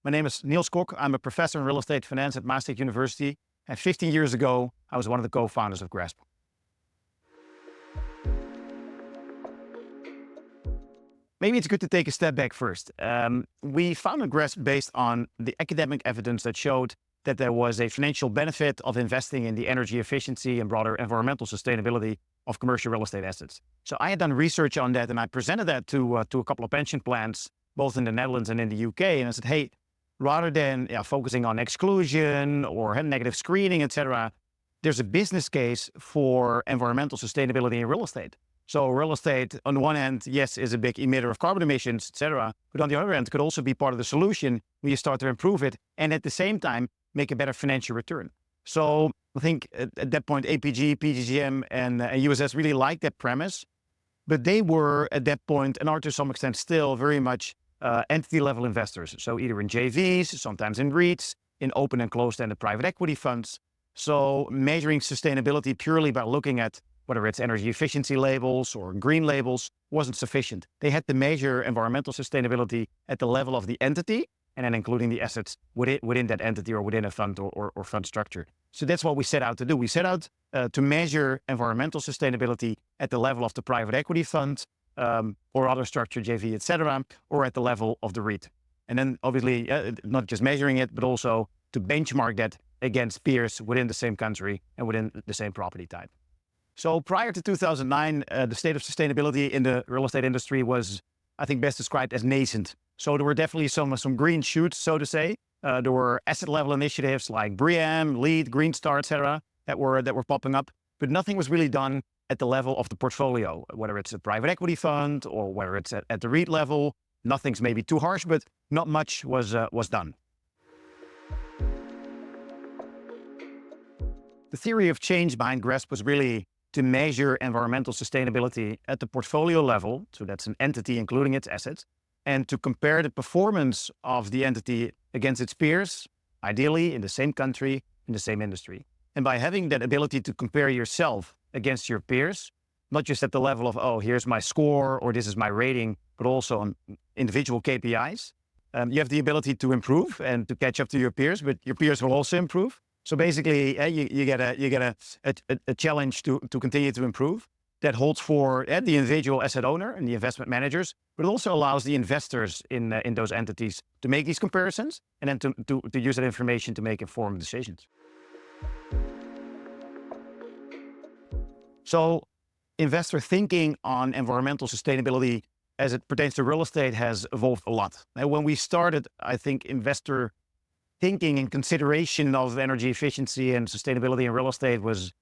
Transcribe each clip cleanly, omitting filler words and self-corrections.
My name is Niels Kok. I'm a professor in real estate finance at Maastricht University. And 15 years ago, I was one of the co-founders of GRESB. Maybe it's good to take a step back first. We founded GRESB based on the academic evidence that showed that there was a financial benefit of investing in the energy efficiency and broader environmental sustainability of commercial real estate assets. So I had done research on that, and I presented that to a couple of pension plans, both in the Netherlands and in the UK. And I said, hey, rather than focusing on exclusion or negative screening, etc., there's a business case for environmental sustainability in real estate. So real estate, on the one hand, yes, is a big emitter of carbon emissions, etc., but on the other hand, could also be part of the solution when you start to improve it, and at the same time, make a better financial return. So I think at that point, APG, PGGM, and USS really liked that premise, but they were at that point, and are to some extent still, very much entity-level investors. So either in JVs, sometimes in REITs, in open and closed-ended private equity funds. So measuring sustainability purely by looking at whether it's energy efficiency labels or green labels wasn't sufficient. They had to measure environmental sustainability at the level of the entity, and then including the assets within that entity or within a fund or fund structure. So that's what we set out to do. We set out to measure environmental sustainability at the level of the private equity fund or other structure, JV, etc., or at the level of the REIT. And then obviously not just measuring it, but also to benchmark that against peers within the same country and within the same property type. So prior to 2009, the state of sustainability in the real estate industry was, I think, best described as nascent. So there were definitely some green shoots, so to say. There were asset level initiatives like BREEAM, LEED, Green Star, etc., that were popping up, but nothing was really done at the level of the portfolio, whether it's a private equity fund or whether it's at the REIT level. Nothing's maybe too harsh, but not much was done. The theory of change behind GRESB was really to measure environmental sustainability at the portfolio level, so that's an entity including its assets, and to compare the performance of the entity against its peers, ideally in the same country, in the same industry. And by having that ability to compare yourself against your peers, not just at the level of, oh, here's my score or this is my rating, but also on individual KPIs, you have the ability to improve and to catch up to your peers, but your peers will also improve. So basically, you get a challenge to continue to improve. That holds for the individual asset owner and the investment managers, but it also allows the investors in those entities to make these comparisons and then to use that information to make informed decisions. So investor thinking on environmental sustainability as it pertains to real estate has evolved a lot. And when we started, I think investor thinking and consideration of energy efficiency and sustainability in real estate was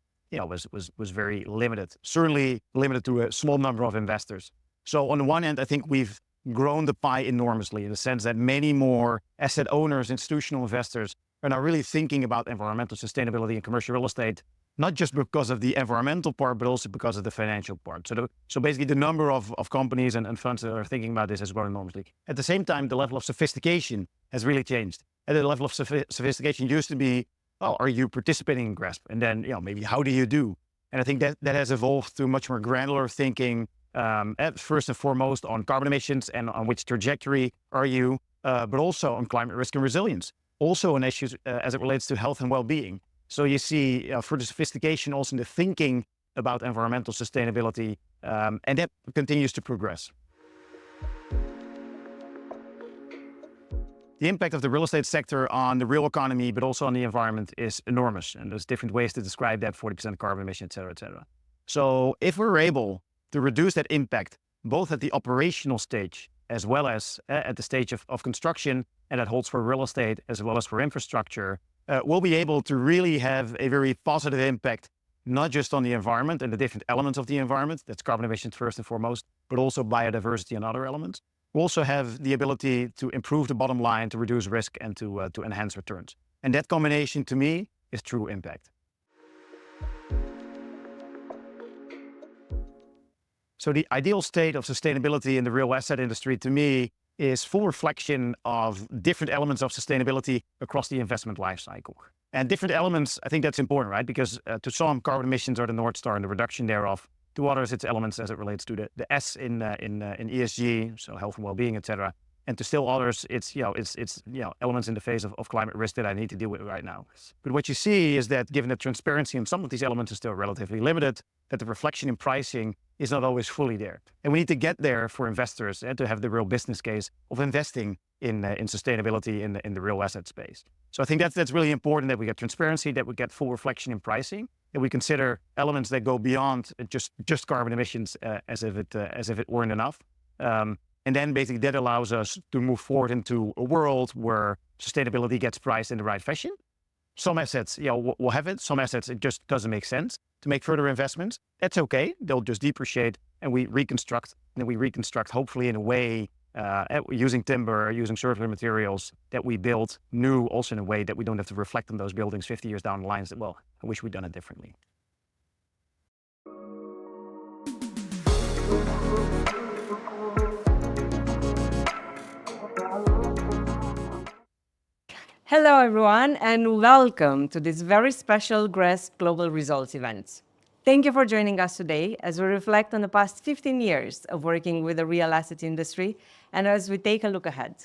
very limited, certainly limited to a small number of investors. So on the one hand, I think we've grown the pie enormously in the sense that many more asset owners, institutional investors are now really thinking about environmental sustainability in commercial real estate, not just because of the environmental part, but also because of the financial part. So basically the number of companies and funds that are thinking about this has grown enormously. At the same time, the level of sophistication has really changed. And the level of sophistication used to be, oh, are you participating in GRESB? And then, maybe how do you do? And I think that has evolved to much more granular thinking, first and foremost on carbon emissions and on which trajectory are you, but also on climate risk and resilience, also on issues as it relates to health and well-being. So you see further sophistication also in the thinking about environmental sustainability, and that continues to progress. The impact of the real estate sector on the real economy, but also on the environment, is enormous. And there's different ways to describe that, 40% carbon emission, et cetera, et cetera. So if we're able to reduce that impact, both at the operational stage, as well as at the stage of construction, and that holds for real estate as well as for infrastructure, we'll be able to really have a very positive impact, not just on the environment and the different elements of the environment, that's carbon emissions first and foremost, but also biodiversity and other elements. We also have the ability to improve the bottom line, to reduce risk, and to enhance returns. And that combination, to me, is true impact. So the ideal state of sustainability in the real asset industry, to me, is full reflection of different elements of sustainability across the investment lifecycle. And different elements, I think that's important, right? Because to some, carbon emissions are the North Star and the reduction thereof. To others, it's elements as it relates to the S in ESG, so health and well-being, et cetera. And to still others, it's elements in the face of climate risk that I need to deal with right now. But what you see is that given the transparency in some of these elements is still relatively limited, that the reflection in pricing is not always fully there. And we need to get there for investors and to have the real business case of investing in sustainability in the real asset space. So I think that's really important, that we get transparency, that we get full reflection in pricing, and we consider elements that go beyond just carbon emissions as if it weren't enough. And then basically that allows us to move forward into a world where sustainability gets priced in the right fashion. Some assets, will have it. Some assets, it just doesn't make sense to make further investments. That's okay. They'll just depreciate, and we reconstruct. And then we reconstruct, hopefully in a way, using timber, using circular materials, that we build new, also in a way that we don't have to reflect on those buildings 50 years down the line. That, well, I wish we'd done it differently. Hello, everyone, and welcome to this very special GRESB Global Results event. Thank you for joining us today as we reflect on the past 15 years of working with the real asset industry and as we take a look ahead.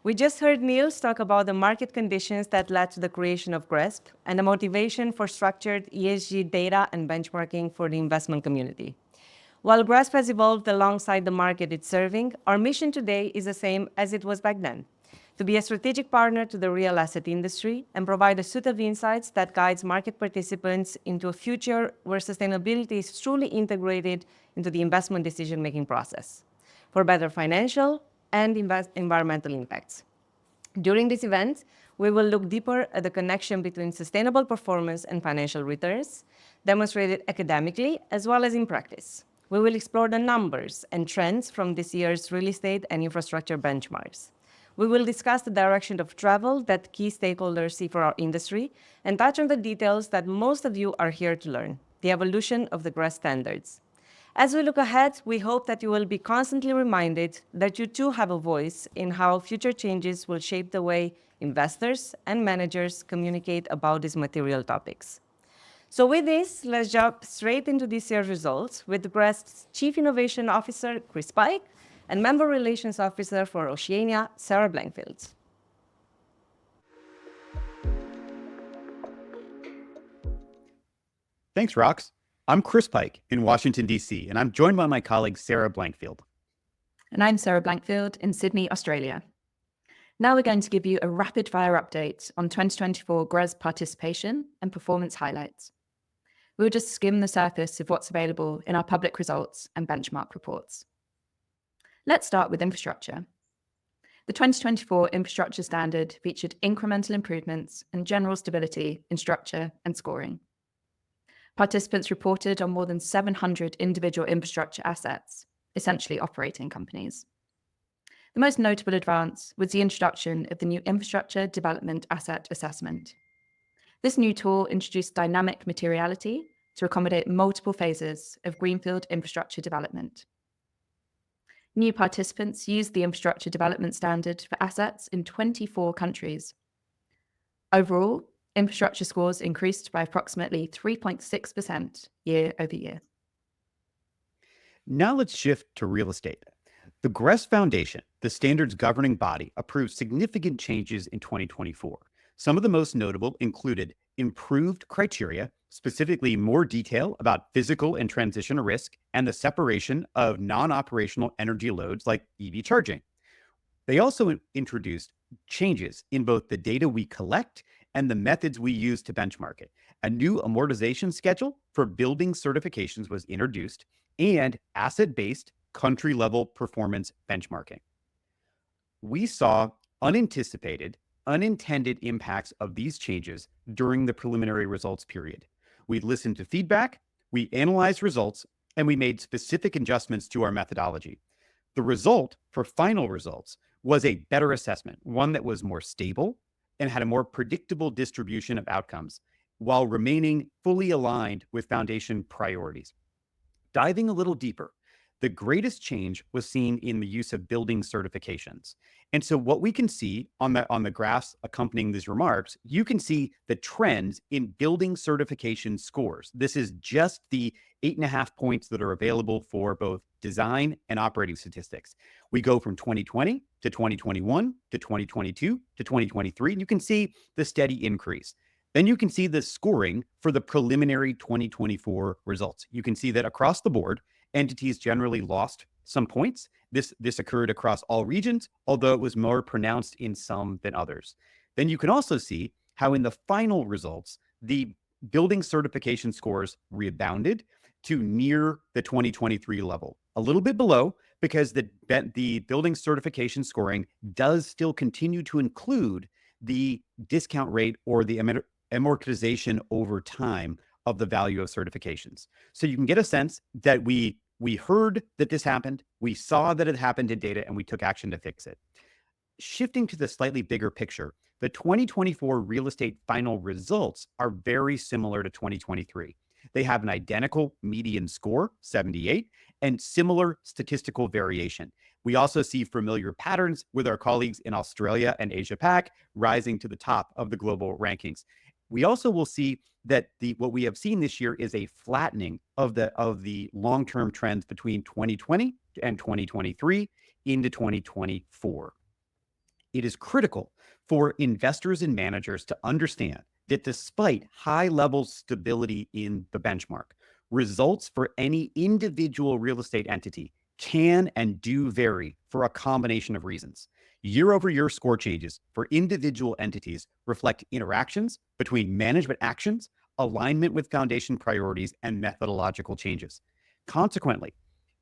We just heard Niels talk about the market conditions that led to the creation of GRESB and the motivation for structured ESG data and benchmarking for the investment community. While GRESB has evolved alongside the market it's serving, our mission today is the same as it was back then: to be a strategic partner to the real asset industry and provide a suite of insights that guides market participants into a future where sustainability is truly integrated into the investment decision-making process for better financial and environmental impacts. During this event, we will look deeper at the connection between sustainable performance and financial returns, demonstrated academically as well as in practice. We will explore the numbers and trends from this year's real estate and infrastructure benchmarks. We will discuss the direction of travel that key stakeholders see for our industry and touch on the details that most of you are here to learn, the evolution of the GRESB standards. As we look ahead, we hope that you will be constantly reminded that you too have a voice in how future changes will shape the way investors and managers communicate about these material topics. So with this, let's jump straight into this year's results with GRESB's Chief Innovation Officer, Chris Pike, and Member Relations Officer for Oceania, Sarah Blankfield. Thanks, Rox. I'm Chris Pike in Washington, D.C., and I'm joined by my colleague, Sarah Blankfield. And I'm Sarah Blankfield in Sydney, Australia. Now we're going to give you a rapid-fire update on 2024 GRESB participation and performance highlights. We'll just skim the surface of what's available in our public results and benchmark reports. Let's start with infrastructure. The 2024 infrastructure standard featured incremental improvements and general stability in structure and scoring. Participants reported on more than 700 individual infrastructure assets, essentially operating companies. The most notable advance was the introduction of the new Infrastructure Development Asset Assessment. This new tool introduced dynamic materiality to accommodate multiple phases of greenfield infrastructure development. New participants used the Infrastructure Development Standard for assets in 24 countries. Overall, infrastructure scores increased by approximately 3.6% year over year. Now let's shift to real estate. The GRESB Foundation, the standards governing body, approved significant changes in 2024. Some of the most notable included improved criteria, specifically more detail about physical and transition risk, and the separation of non-operational energy loads like EV charging. They also introduced changes in both the data we collect and the methods we use to benchmark it. A new amortization schedule for building certifications was introduced, and asset-based country-level performance benchmarking. We saw unanticipated, unintended impacts of these changes during the preliminary results period. We listened to feedback, we analyzed results, and we made specific adjustments to our methodology. The result for final results was a better assessment, one that was more stable and had a more predictable distribution of outcomes while remaining fully aligned with foundation priorities. Diving a little deeper, the greatest change was seen in the use of building certifications. And so what we can see on the graphs accompanying these remarks, you can see the trends in building certification scores. This is just the 8.5 points that are available for both design and operating statistics. We go from 2020 to 2021 to 2022 to 2023, and you can see the steady increase. Then you can see the scoring for the preliminary 2024 results. You can see that across the board, entities generally lost some points. This occurred across all regions, although it was more pronounced in some than others. Then you can also see how in the final results, the building certification scores rebounded to near the 2023 level, a little bit below, because the building certification scoring does still continue to include the discount rate or the amortization over time of the value of certifications. So you can get a sense that we heard that this happened, we saw that it happened in data, and we took action to fix it. Shifting to the slightly bigger picture, the 2024 real estate final results are very similar to 2023. They have an identical median score, 78, and similar statistical variation. We also see familiar patterns with our colleagues in Australia and Asia Pac rising to the top of the global rankings. We also will see that what we have seen this year is a flattening of the long-term trends between 2020 and 2023 into 2024. It is critical for investors and managers to understand that despite high levels of stability in the benchmark, results for any individual real estate entity can and do vary for a combination of reasons. Year-over-year score changes for individual entities reflect interactions between management actions, alignment with foundation priorities, and methodological changes. Consequently,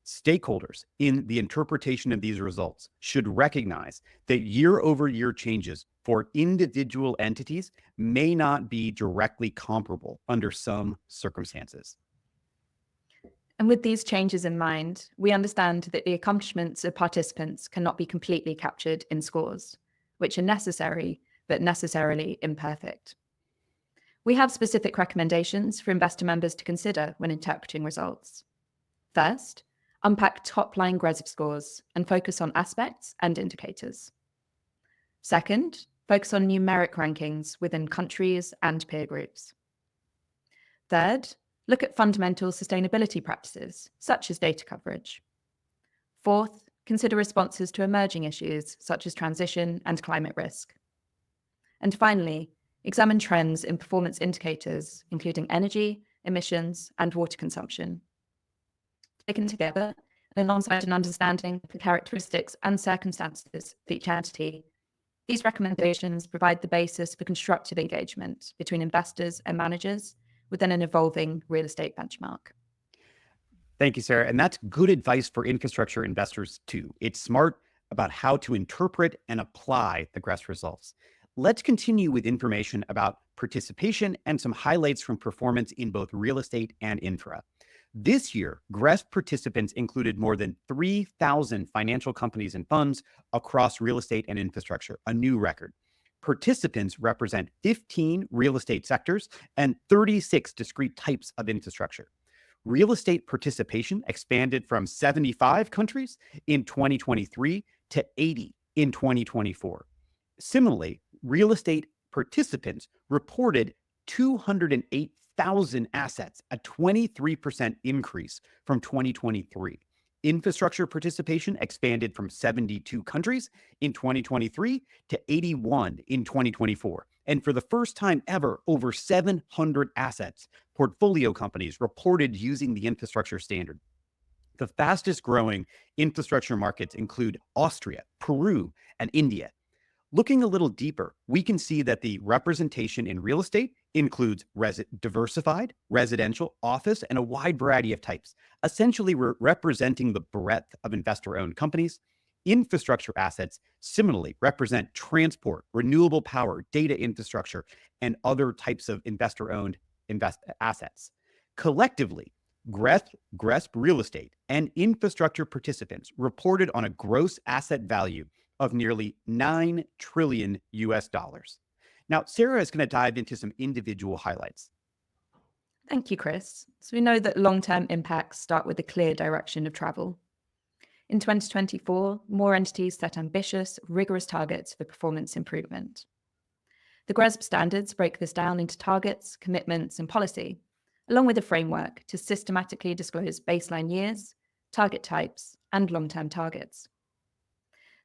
stakeholders in the interpretation of these results should recognize that year-over-year changes for individual entities may not be directly comparable under some circumstances. And with these changes in mind, we understand that the accomplishments of participants cannot be completely captured in scores, which are necessary, but necessarily imperfect. We have specific recommendations for investor members to consider when interpreting results. First, unpack top-line GRESB scores and focus on aspects and indicators. Second, focus on numeric rankings within countries and peer groups. Third, look at fundamental sustainability practices, such as data coverage. Fourth, consider responses to emerging issues, such as transition and climate risk. And finally, examine trends in performance indicators, including energy, emissions, and water consumption. Taken together, and alongside an understanding of the characteristics and circumstances of each entity, these recommendations provide the basis for constructive engagement between investors and managers within an evolving real estate benchmark. Thank you, Sarah. And that's good advice for infrastructure investors too. It's smart about how to interpret and apply the GRESB results. Let's continue with information about participation and some highlights from performance in both real estate and infra. This year, GRESB participants included more than 3,000 financial companies and funds across real estate and infrastructure, a new record. Participants represent 15 real estate sectors and 36 discrete types of infrastructure. Real estate participation expanded from 75 countries in 2023 to 80 in 2024. Similarly, real estate participants reported 208,000 assets, a 23% increase from 2023. Infrastructure participation expanded from 72 countries in 2023 to 81 in 2024. And for the first time ever, over 700 assets, portfolio companies reported using the infrastructure standard. The fastest growing infrastructure markets include Austria, Peru, and India. Looking a little deeper, we can see that the representation in real estate includes diversified, residential, office, and a wide variety of types, essentially representing the breadth of investor-owned companies. Infrastructure assets similarly represent transport, renewable power, data infrastructure, and other types of investor-owned assets. Collectively, GRESB real estate and infrastructure participants reported on a gross asset value of nearly $9 trillion. Now, Sarah is going to dive into some individual highlights. Thank you, Chris. So we know that long-term impacts start with a clear direction of travel. In 2024, more entities set ambitious, rigorous targets for performance improvement. The GRESB standards break this down into targets, commitments, and policy, along with a framework to systematically disclose baseline years, target types, and long-term targets.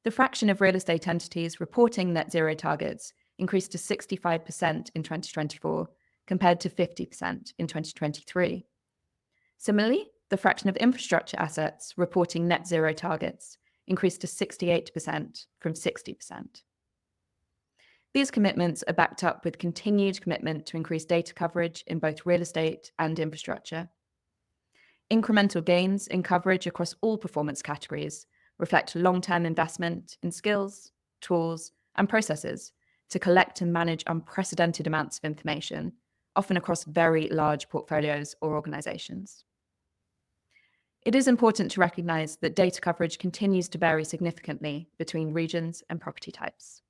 The fraction of real estate entities reporting net zero targets increased to 65% in 2024, compared to 50% in 2023. Similarly, the fraction of infrastructure assets reporting net zero targets increased to 68% from 60%. These commitments are backed up with continued commitment to increase data coverage in both real estate and infrastructure. Incremental gains in coverage across all performance categories reflect long-term investment in skills, tools, and processes to collect and manage unprecedented amounts of information, often across very large portfolios or organizations. It is important to recognize that data coverage continues to vary significantly between regions and property types.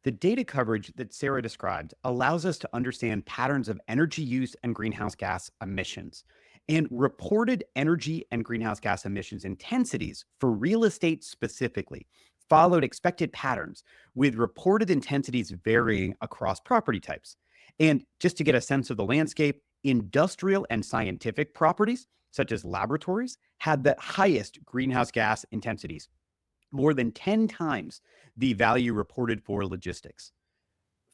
The data coverage that Sarah described allows us to understand patterns of energy use and greenhouse gas emissions. And reported energy and greenhouse gas emissions intensities for real estate specifically followed expected patterns, with reported intensities varying across property types. And just to get a sense of the landscape, industrial and scientific properties, such as laboratories, had the highest greenhouse gas intensities, more than 10 times the value reported for logistics.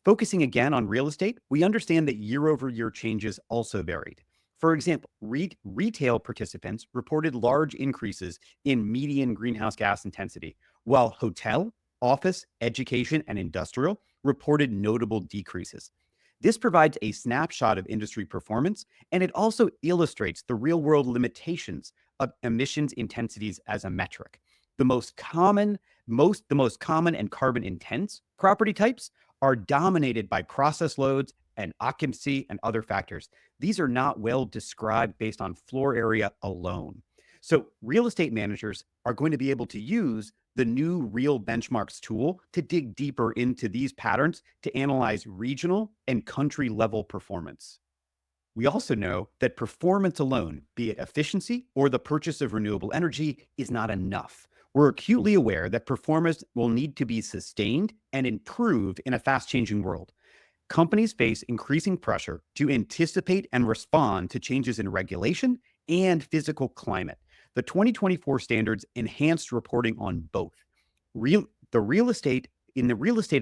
Focusing again on real estate, we understand that year-over-year changes also varied. For example, retail participants reported large increases in median greenhouse gas intensity, while hotel, office, education, and industrial reported notable decreases. This provides a snapshot of industry performance, and it also illustrates the real-world limitations of emissions intensities as a metric. The most common and carbon-intense property types are dominated by process loads and occupancy and other factors. These are not well described based on floor area alone. So real estate managers are going to be able to use the new Real Benchmarks tool to dig deeper into these patterns to analyze regional and country level performance. We also know that performance alone, be it efficiency or the purchase of renewable energy, is not enough. We're acutely aware that performance will need to be sustained and improved in a fast-changing world. Companies face increasing pressure to anticipate and respond to changes in regulation and physical climate. The 2024 standards enhanced reporting on both. In the real estate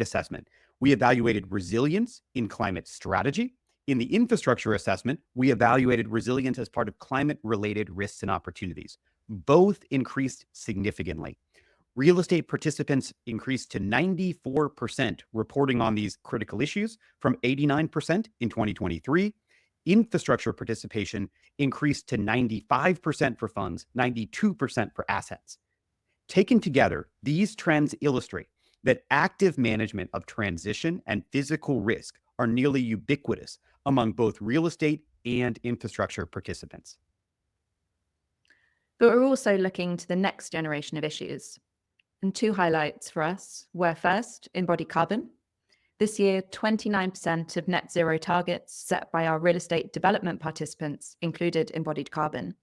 assessment, we evaluated resilience in climate strategy. In the infrastructure assessment, we evaluated resilience as part of climate-related risks and opportunities. Both increased significantly. Real estate participants increased to 94% reporting on these critical issues from 89% in 2023. Infrastructure participation increased to 95% for funds, 92% for assets. Taken together, these trends illustrate that active management of transition and physical risk are nearly ubiquitous among both real estate and infrastructure participants. But we're also looking to the next generation of issues. And two highlights for us were first, embodied carbon. This year, 29% of net zero targets set by our real estate development participants included embodied carbon.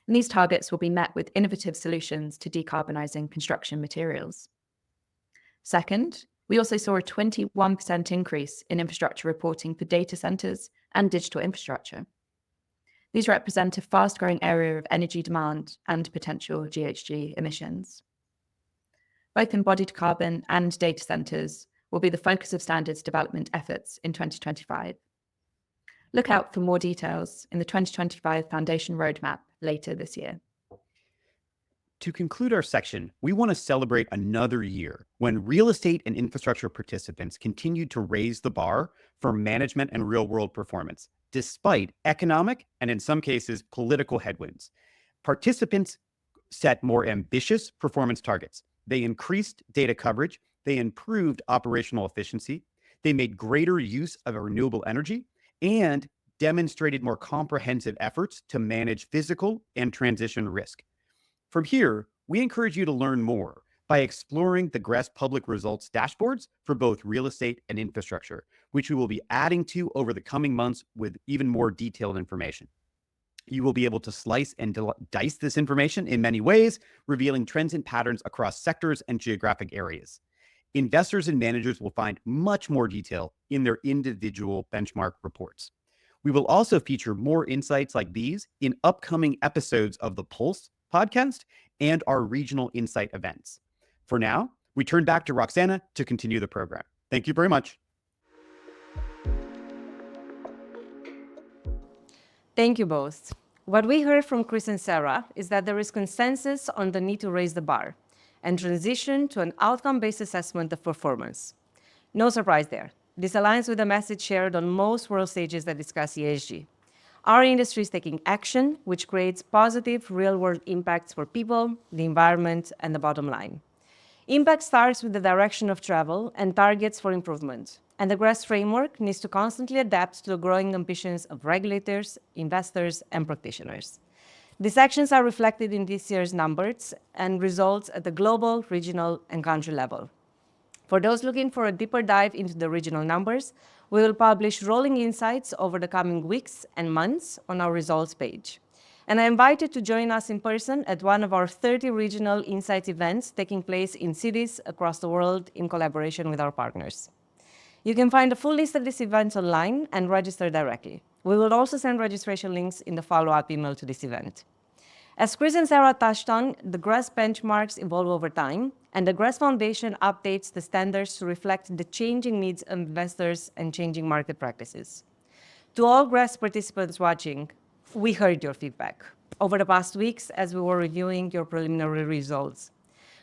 And these targets will be met with innovative solutions to decarbonising construction materials. Second, we also saw a 21% increase in infrastructure reporting for data centres and digital infrastructure. These represent a fast-growing area of energy demand and potential GHG emissions. Both embodied carbon and data centres will be the focus of standards development efforts in 2025. Look out for more details in the 2025 Foundation Roadmap later this year. To conclude our section, we want to celebrate another year when real estate and infrastructure participants continued to raise the bar for management and real-world performance, despite economic and, in some cases, political headwinds. Participants set more ambitious performance targets. They increased data coverage. They improved operational efficiency. They made greater use of renewable energy and demonstrated more comprehensive efforts to manage physical and transition risk. From here, we encourage you to learn more by exploring the GRESB public results dashboards for both real estate and infrastructure, which we will be adding to over the coming months with even more detailed information. You will be able to slice and dice this information in many ways, revealing trends and patterns across sectors and geographic areas. Investors and managers will find much more detail in their individual benchmark reports. We will also feature more insights like these in upcoming episodes of the Pulse podcast and our regional insight events. For now, we turn back to Roxana to continue the program. Thank you very much. Thank you both. What we heard from Chris and Sarah is that there is consensus on the need to raise the bar and transition to an outcome-based assessment of performance. No surprise there. This aligns with the message shared on most world stages that discuss ESG. Our industry is taking action, which creates positive real-world impacts for people, the environment, and the bottom line. Impact starts with the direction of travel and targets for improvement. And the GRESB framework needs to constantly adapt to the growing ambitions of regulators, investors, and practitioners. These actions are reflected in this year's numbers and results at the global, regional, and country level. For those looking for a deeper dive into the regional numbers, we will publish rolling insights over the coming weeks and months on our results page. And I invite you to join us in person at one of our 30 regional insights events taking place in cities across the world in collaboration with our partners. You can find a full list of these events online and register directly. We will also send registration links in the follow-up email to this event. As Chris and Sarah touched on, the GRESB benchmarks evolve over time, and the GRESB Foundation updates the standards to reflect the changing needs of investors and changing market practices. To all GRESB participants watching, we heard your feedback over the past weeks as we were reviewing your preliminary results.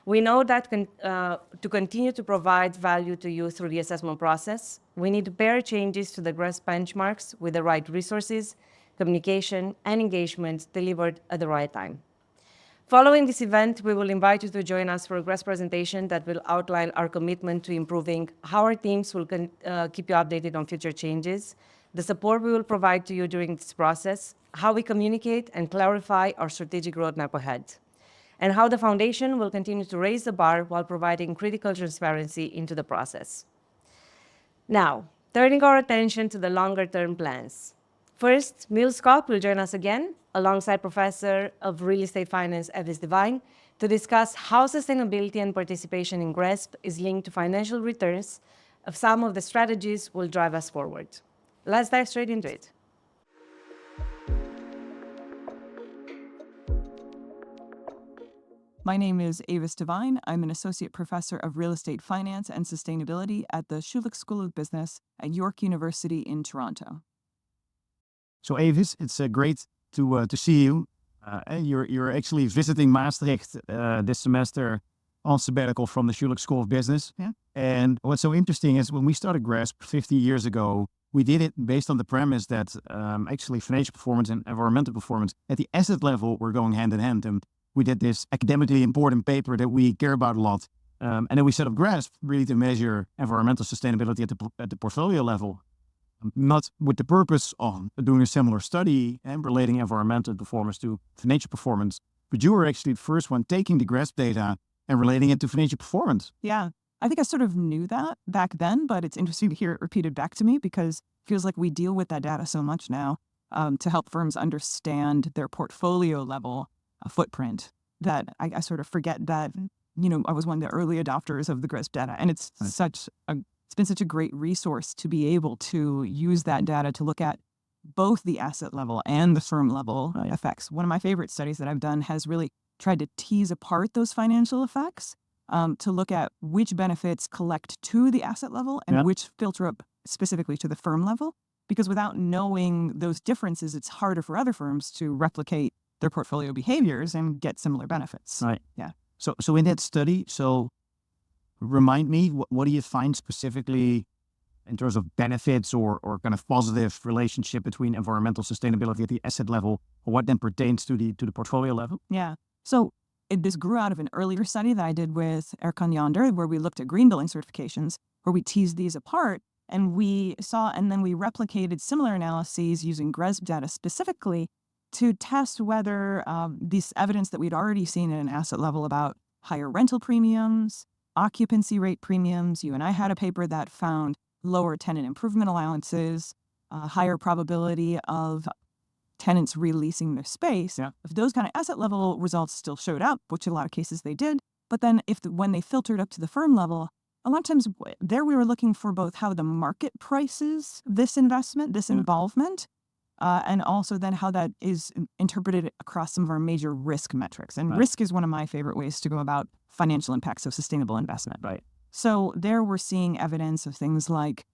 We know that to continue to provide value to you through the assessment process, we need to pair changes to the GRESB benchmarks with the right resources, communication, and engagement delivered at the right time. Following this event, we will invite you to join us for a GRESB presentation that will outline our commitment to improving how our teams will keep you updated on future changes, the support we will provide to you during this process, how we communicate and clarify our strategic roadmap ahead, and how the Foundation will continue to raise the bar while providing critical transparency into the process. Now, turning our attention to the longer-term plans. First, Neil Scott will join us again, alongside Professor of Real Estate Finance, Evis Devine, to discuss how sustainability and participation in GRESB is linked to financial returns of some of the strategies will drive us forward. Let's dive straight into it. My name is Avis Devine. I'm an Associate Professor of Real Estate Finance and Sustainability at the Schulich School of Business at York University in Toronto. So Avis, it's great to see you. You're actually visiting Maastricht this semester on sabbatical from the Schulich School of Business. Yeah. And what's so interesting is when we started GRESB 50 years ago, we did it based on the premise that actually financial performance and environmental performance at the asset level were going hand in hand. And we did this academically important paper that we care about a lot. And then we set up GRESB really to measure environmental sustainability at the portfolio level, not with the purpose of doing a similar study and relating environmental performance to financial performance, but you were actually the first one taking the GRESB data and relating it to financial performance. Yeah, I think I sort of knew that back then, but it's interesting to hear it repeated back to me because it feels like we deal with that data so much now to help firms understand their portfolio level footprint that I sort of forget that, I was one of the early adopters of the GRESB data, and it's it's been such a great resource to be able to use that data to look at both the asset level and the firm level effects. One of my favorite studies that I've done has really tried to tease apart those financial effects to look at which benefits collect to the asset level and which filter up specifically to the firm level. Because without knowing those differences, it's harder for other firms to replicate their portfolio behaviors and get similar benefits. Right. Yeah. So in that study, remind me, what do you find specifically in terms of benefits or kind of positive relationship between environmental sustainability at the asset level, or what then pertains to the portfolio level? Yeah. So this grew out of an earlier study that I did with Erkan Yonder, where we looked at green building certifications, where we teased these apart, and we saw, and then we replicated similar analyses using GRESB data specifically to test whether this evidence that we'd already seen at an asset level about higher rental premiums, occupancy rate premiums. You and I had a paper that found lower tenant improvement allowances, higher probability of tenants releasing their space, Yeah. if those kind of asset level results still showed up, which in a lot of cases they did, but then when they filtered up to the firm level, a lot of times there we were looking for both how the market prices this investment, this involvement, and also then how that is interpreted across some of our major risk metrics. And risk is one of my favorite ways to go about financial impacts of sustainable investment. Right. So there we're seeing evidence of things like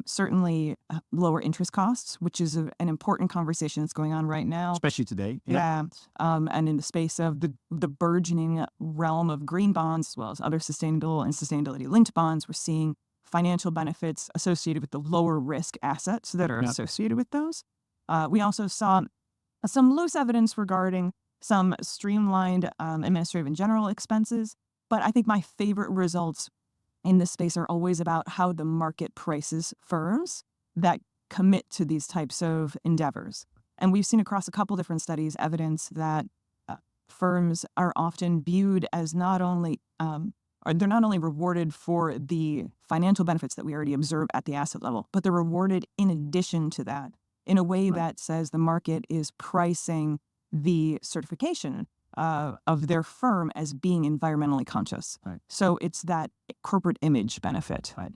certainly lower interest costs, which is an important conversation that's going on right now. Especially today. Yeah. And in the space of the burgeoning realm of green bonds, as well as other sustainable and sustainability-linked bonds, we're seeing financial benefits associated with the lower risk assets that are associated with those. We also saw some loose evidence regarding some streamlined administrative and general expenses. But I think my favorite results in this space are always about how the market prices firms that commit to these types of endeavors. And we've seen across a couple different studies evidence that firms are often viewed as not only, or they're not only rewarded for the financial benefits that we already observe at the asset level, but they're rewarded in addition to that in a way that says the market is pricing the certification of their firm as being environmentally conscious. Right. So it's that corporate image benefit. Right.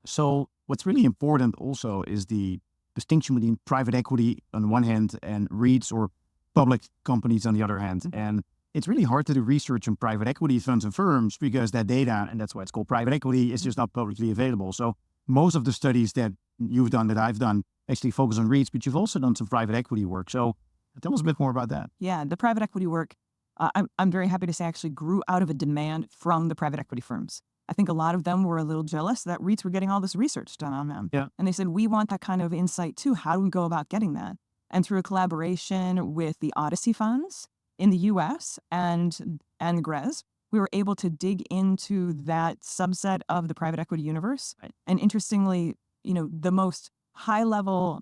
So what's really important also is the distinction between private equity on one hand and REITs or public companies on the other hand. And it's really hard to do research on private equity funds and firms because that data, and that's why it's called private equity, is just not publicly available. So most of the studies that you've done, that I've done, actually focus on REITs, but you've also done some private equity work. So tell us a bit more about that. Yeah, the private equity work, I'm very happy to say actually grew out of a demand from the private equity firms. I think a lot of them were a little jealous that REITs were getting all this research done on them. Yeah. And they said, we want that kind of insight too. How do we go about getting that? And through a collaboration with the Odyssey funds in the US and GRESB, we were able to dig into that subset of the private equity universe. Right. And interestingly, the most high level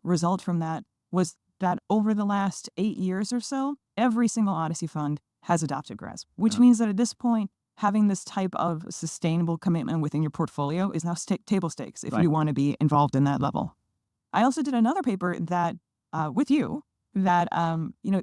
result from that was that over the last 8 years or so, every single Odyssey fund has adopted GRESB, which means that at this point, having this type of sustainable commitment within your portfolio is now table stakes if you want to be involved in that level. I also did another paper that with you that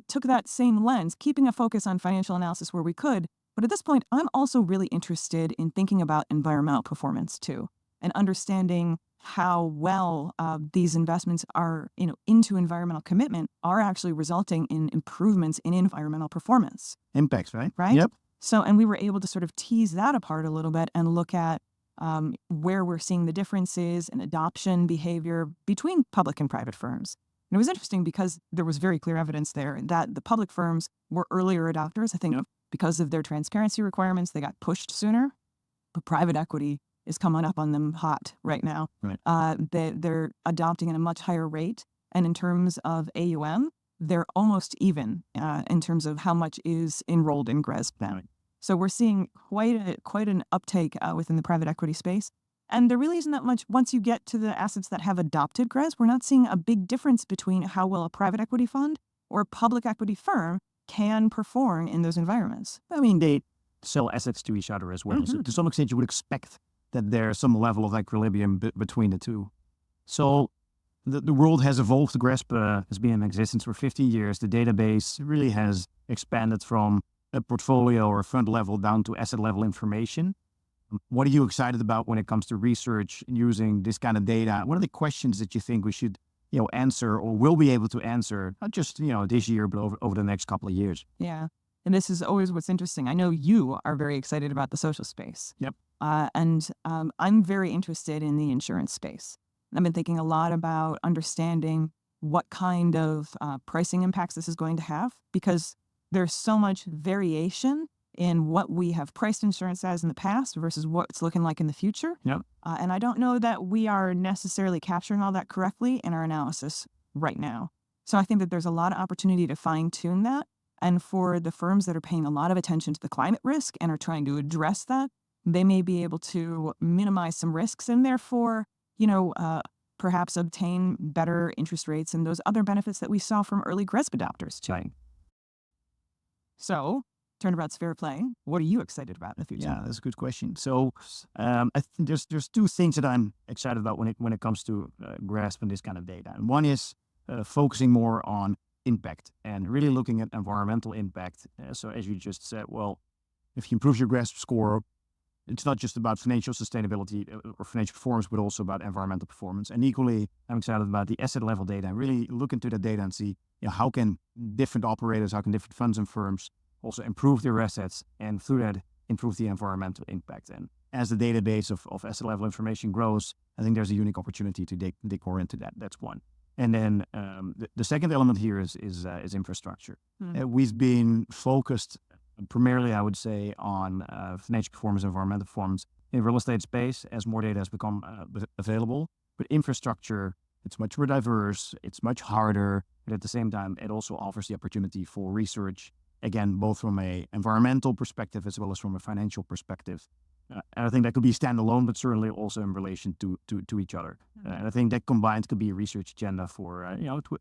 took that same lens, keeping a focus on financial analysis where we could. But at this point, I'm also really interested in thinking about environmental performance too, and understanding how well these investments are, into environmental commitment are actually resulting in improvements in environmental performance. Impacts, right? Right? Yep. So, and we were able to sort of tease that apart a little bit and look at where we're seeing the differences in adoption behavior between public and private firms. And it was interesting because there was very clear evidence there that the public firms were earlier adopters. I think because of their transparency requirements, they got pushed sooner. But private equity is coming up on them hot right now. Right. They're adopting at a much higher rate. And in terms of AUM, they're almost even in terms of how much is enrolled in GRESB now. Right. So we're seeing quite an uptake within the private equity space. And there really isn't that much, once you get to the assets that have adopted GRESB, we're not seeing a big difference between how well a private equity fund or a public equity firm can perform in those environments. I mean, they sell assets to each other as well. Mm-hmm. So to some extent, you would expect that there's some level of equilibrium between the two. So the world has evolved. The GRESB has been in existence for 50 years. The database really has expanded from a portfolio or fund level down to asset level information. What are you excited about when it comes to research using this kind of data? What are the questions that you think we should, answer or will be able to answer, not just, this year, but over the next couple of years? Yeah. And this is always what's interesting. I know you are very excited about the social space. Yep. And I'm very interested in the insurance space. I've been thinking a lot about understanding what kind of pricing impacts this is going to have, because there's so much variation in what we have priced insurance as in the past versus what it's looking like in the future. Yep. And I don't know that we are necessarily capturing all that correctly in our analysis right now. So I think that there's a lot of opportunity to fine tune that. And for the firms that are paying a lot of attention to the climate risk and are trying to address that, they may be able to minimize some risks and therefore, perhaps obtain better interest rates and those other benefits that we saw from early GRESB adopters too. Right. So, Turnabout's fair play. What are you excited about in the future? Yeah, that's a good question. So I think there's two things that I'm excited about when it comes to GRESB and this kind of data. And one is focusing more on impact and really looking at environmental impact. So as you just said, well, if you improve your GRESB score, it's not just about financial sustainability or financial performance, but also about environmental performance. And equally, I'm excited about the asset level data and really look into the data and see, how can different operators, how can different funds and firms also improve their assets and through that improve the environmental impact. And as the database of asset level information grows, I think there's a unique opportunity to dig more into that. That's one. And then the second element here is infrastructure. We've been focused primarily, I would say, on financial performance, environmental performance in real estate space as more data has become available. But infrastructure, it's much more diverse, it's much harder, but at the same time, it also offers the opportunity for research, again, both from a environmental perspective as well as from a financial perspective. And I think that could be standalone, but certainly also in relation to each other. And I think that combined could be a research agenda for,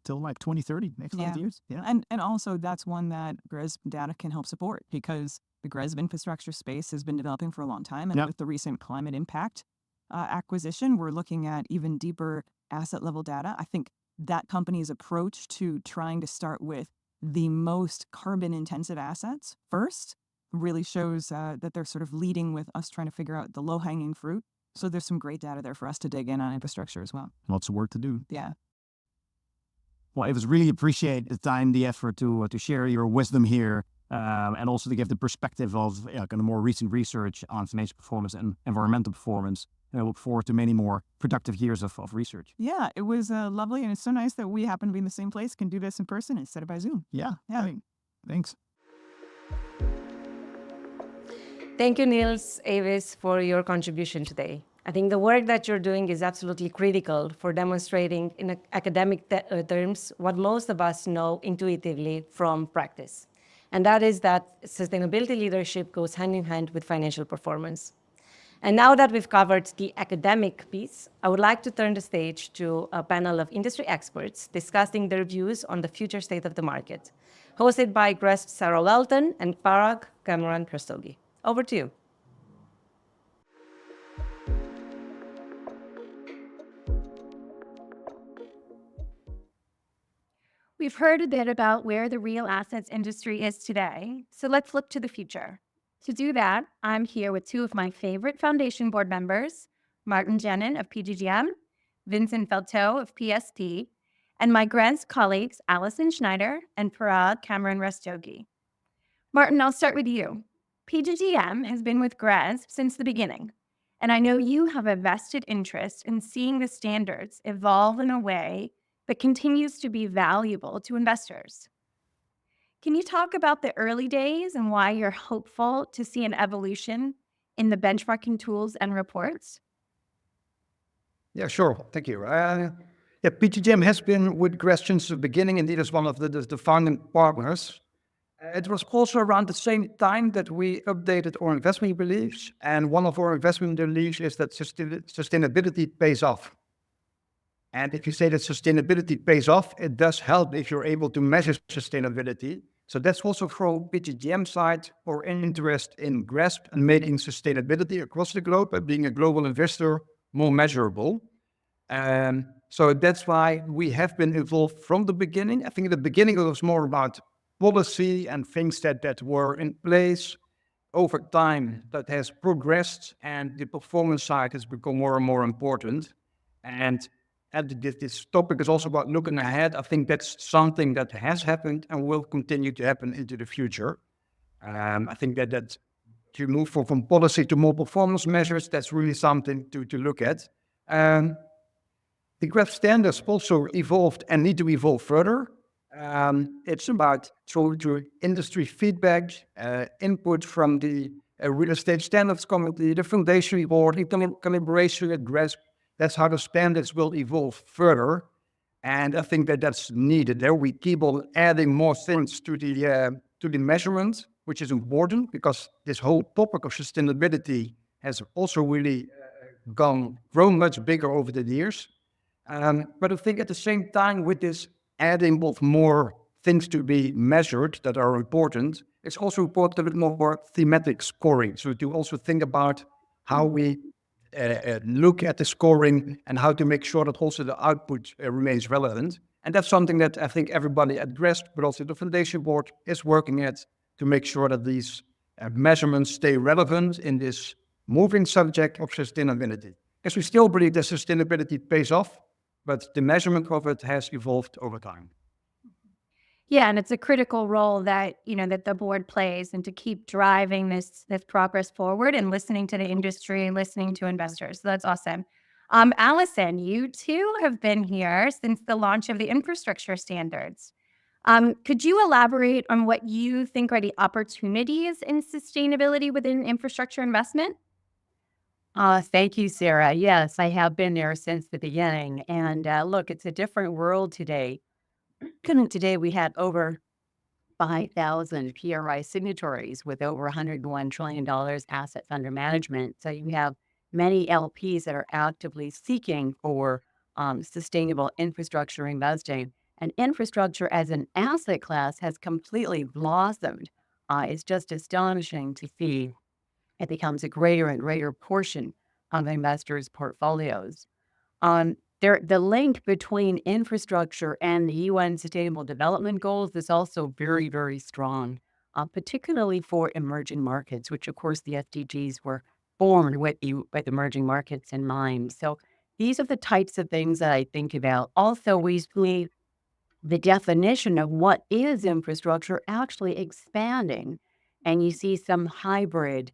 till like 2030, next 5 years. Yeah. And also that's one that GRESB data can help support because the GRESB infrastructure space has been developing for a long time. And with the recent climate impact acquisition, we're looking at even deeper asset level data. I think that company's approach to trying to start with the most carbon intensive assets first really shows that they're sort of leading with us trying to figure out the low-hanging fruit. So there's some great data there for us to dig in on infrastructure as well. Lots of work to do. Yeah. Well, it was really appreciate the time, the effort to share your wisdom here, and also to give the perspective of kind of more recent research on financial performance and environmental performance. And I look forward to many more productive years of research. Yeah, it was lovely, and it's so nice that we happen to be in the same place, can do this in person instead of by Zoom. Yeah. Thanks. Thank you, Niels, Avis, for your contribution today. I think the work that you're doing is absolutely critical for demonstrating in academic terms what most of us know intuitively from practice. And that is that sustainability leadership goes hand in hand with financial performance. And now that we've covered the academic piece, I would like to turn the stage to a panel of industry experts discussing their views on the future state of the market, hosted by GRESB Sarah Welton and Parag Cameron Rastogi. Over to you. We've heard a bit about where the real assets industry is today, so let's look to the future. To do that, I'm here with two of my favorite foundation board members, Martin Jennen of PGGM, Vincent Felteau of PSP, and my GRESB colleagues, Alison Schneider and Parag Cameron Rastogi. Martin, I'll start with you. PGGM has been with GRESB since the beginning, and I know you have a vested interest in seeing the standards evolve in a way that continues to be valuable to investors. Can you talk about the early days and why you're hopeful to see an evolution in the benchmarking tools and reports? Yeah, sure. Thank you. PGGM has been with GRESB since the beginning. Indeed, as one of the founding partners. It was also around the same time that we updated our investment beliefs. And one of our investment beliefs is that sustainability pays off. And if you say that sustainability pays off, it does help if you're able to measure sustainability. So that's also from PGGM side, our interest in GRESB and making sustainability across the globe and being a global investor more measurable. So that's why we have been involved from the beginning. I think at the beginning it was more about policy and things that were in place. Over time, that has progressed and the performance side has become more and more important. And this topic is also about looking ahead. I think that's something that has happened and will continue to happen into the future. I think that to move from policy to more performance measures, that's really something to look at. The GRESB standards also evolved and need to evolve further. It's about through industry feedback, input from the real estate standards committee, the foundation report, collaboration with GRESB. That's how the standards will evolve further. And I think that's needed there. We keep on adding more things to the measurement, which is important because this whole topic of sustainability has also really grown much bigger over the years. But I think at the same time with this adding of more things to be measured that are important, it's also important a bit more thematic scoring. So to also think about how we look at the scoring and how to make sure that also the output remains relevant. And that's something that I think everybody at GRESB, but also the Foundation Board, is working at to make sure that these measurements stay relevant in this moving subject of sustainability. Because we still believe that sustainability pays off, but the measurement of it has evolved over time. Yeah, and it's a critical role that, that the board plays, and to keep driving this progress forward and listening to the industry and listening to investors. So that's awesome. Allison, you too have been here since the launch of the infrastructure standards. Could you elaborate on what you think are the opportunities in sustainability within infrastructure investment? Thank you, Sarah. Yes, I have been there since the beginning. And look, it's a different world today. Today, we had over 5,000 PRI signatories with over $101 trillion assets under management. So you have many LPs that are actively seeking for sustainable infrastructure investing. And infrastructure as an asset class has completely blossomed. It's just astonishing to see it becomes a greater and greater portion of investors' portfolios. The link between infrastructure and the UN Sustainable Development Goals is also very, very strong, particularly for emerging markets, which, of course, the SDGs were formed with emerging markets in mind. So these are the types of things that I think about. Also, we see the definition of what is infrastructure actually expanding, and you see some hybrid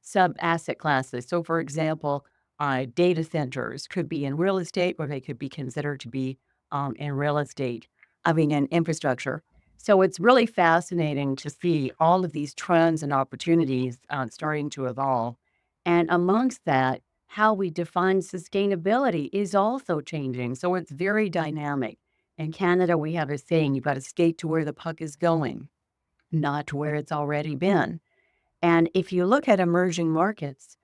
sub-asset classes. So, for example, data centers could be in real estate, or they could be considered to be in infrastructure. So it's really fascinating to see all of these trends and opportunities starting to evolve. And amongst that, how we define sustainability is also changing. So it's very dynamic. In Canada, we have a saying, you've got to skate to where the puck is going, not to where it's already been. And if you look at emerging markets,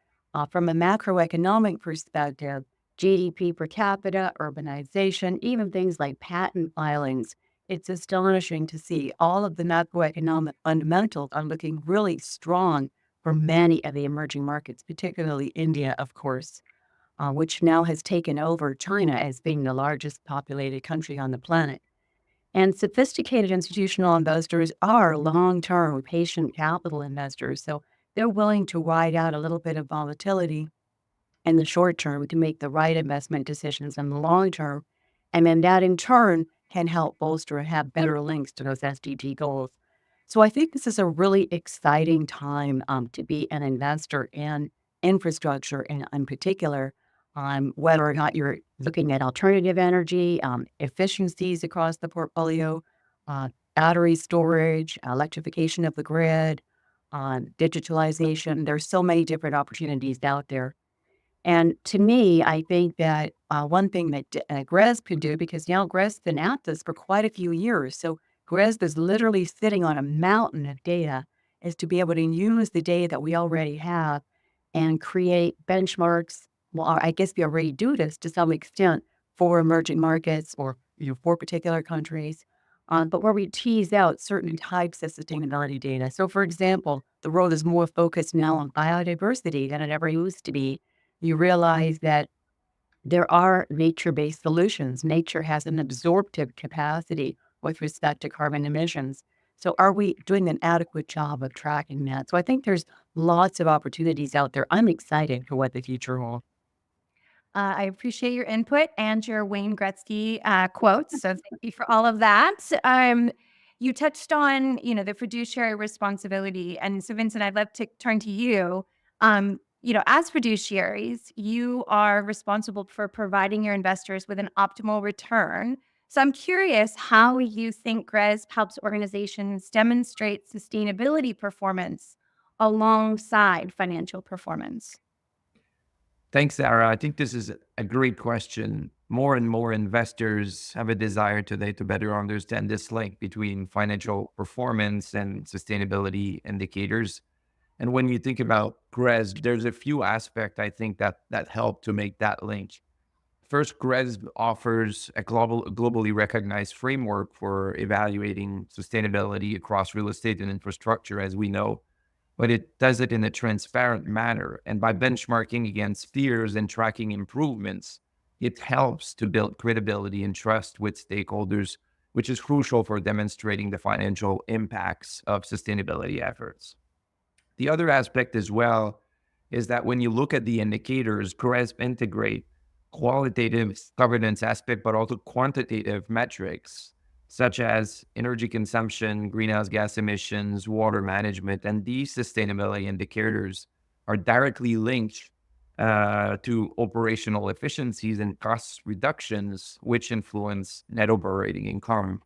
from a macroeconomic perspective, GDP per capita, urbanization, even things like patent filings, it's astonishing to see all of the macroeconomic fundamentals are looking really strong for many of the emerging markets, particularly India, of course, which now has taken over China as being the largest populated country on the planet. And sophisticated institutional investors are long-term patient capital investors. So they're willing to ride out a little bit of volatility in the short term to make the right investment decisions in the long term. And then that in turn can help bolster and have better links to those SDG goals. So I think this is a really exciting time to be an investor in infrastructure in particular, whether or not you're looking at alternative energy, efficiencies across the portfolio, battery storage, electrification of the grid, digitalization. There's so many different opportunities out there. And to me, I think that one thing that GRESB could do, because now GRESB's been at this for quite a few years, so GRESB is literally sitting on a mountain of data, is to be able to use the data that we already have and create benchmarks. Well, I guess we already do this to some extent for emerging markets or for particular countries, but where we tease out certain types of sustainability data. So, for example, the world is more focused now on biodiversity than it ever used to be. You realize that there are nature-based solutions. Nature has an absorptive capacity with respect to carbon emissions. So are we doing an adequate job of tracking that? So I think there's lots of opportunities out there. I'm excited for what the future holds. I appreciate your input and your Wayne Gretzky quotes. So thank you for all of that. You touched on, the fiduciary responsibility. And so, Vincent, I'd love to turn to you. As fiduciaries, you are responsible for providing your investors with an optimal return. So I'm curious how you think GRESB helps organizations demonstrate sustainability performance alongside financial performance. Thanks, Sarah. I think this is a great question. More and more investors have a desire today to better understand this link between financial performance and sustainability indicators. And when you think about GRESB, there's a few aspects I think that help to make that link. First, GRESB offers a globally recognized framework for evaluating sustainability across real estate and infrastructure, as we know. but it does it in a transparent manner. And by benchmarking against peers and tracking improvements, it helps to build credibility and trust with stakeholders, which is crucial for demonstrating the financial impacts of sustainability efforts. The other aspect as well is that when you look at the indicators, GRESB integrate qualitative governance aspect, but also quantitative metrics such as energy consumption, greenhouse gas emissions, water management, and these sustainability indicators are directly linked to operational efficiencies and cost reductions, which influence net operating income.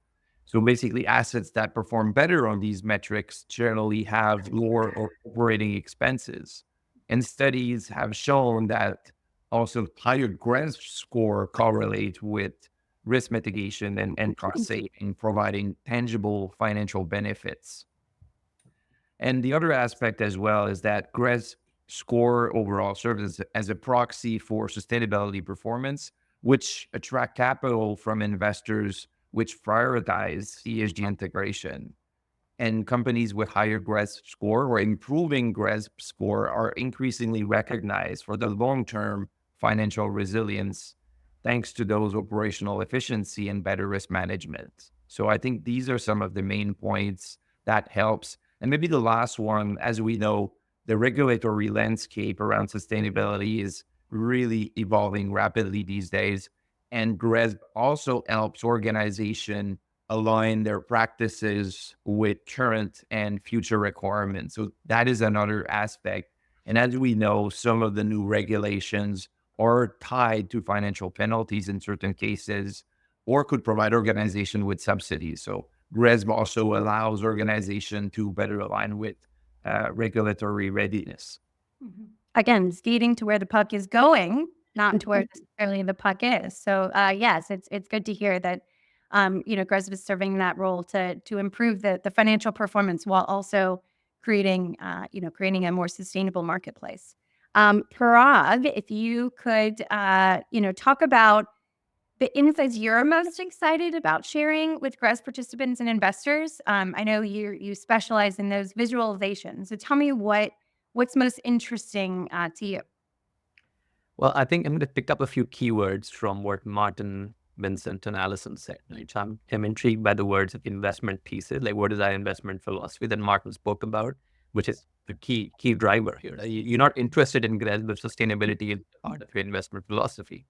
So basically, assets that perform better on these metrics generally have lower operating expenses. And studies have shown that also higher GRESB score correlate with risk mitigation and cost saving, providing tangible financial benefits. And the other aspect as well is that GRESB score overall serves as a proxy for sustainability performance, which attract capital from investors which prioritize ESG integration. And companies with higher GRESB score or improving GRESB score are increasingly recognized for the long-term financial resilience, thanks to those operational efficiency and better risk management. So I think these are some of the main points that helps. And maybe the last one, as we know, the regulatory landscape around sustainability is really evolving rapidly these days. And GRESB also helps organization align their practices with current and future requirements. So that is another aspect. And as we know, some of the new regulations are tied to financial penalties in certain cases, or could provide organization with subsidies. So GRESB also allows organization to better align with regulatory readiness. Again, skating to where the puck is going, not to where necessarily the puck is. So yes, it's good to hear that GRESB is serving that role to improve the financial performance while also creating a more sustainable marketplace. Parag, if you could talk about the insights you're most excited about sharing with GRESB participants and investors. I know you specialize in those visualizations. So tell me what's most interesting to you. Well, I think I'm going to pick up a few keywords from what Martin, Vincent, and Allison said. Right? So I'm intrigued by the words of investment thesis, like what is our investment philosophy that Martin spoke about, which is the key driver here. You're not interested in GRESB, but sustainability is part of your investment philosophy.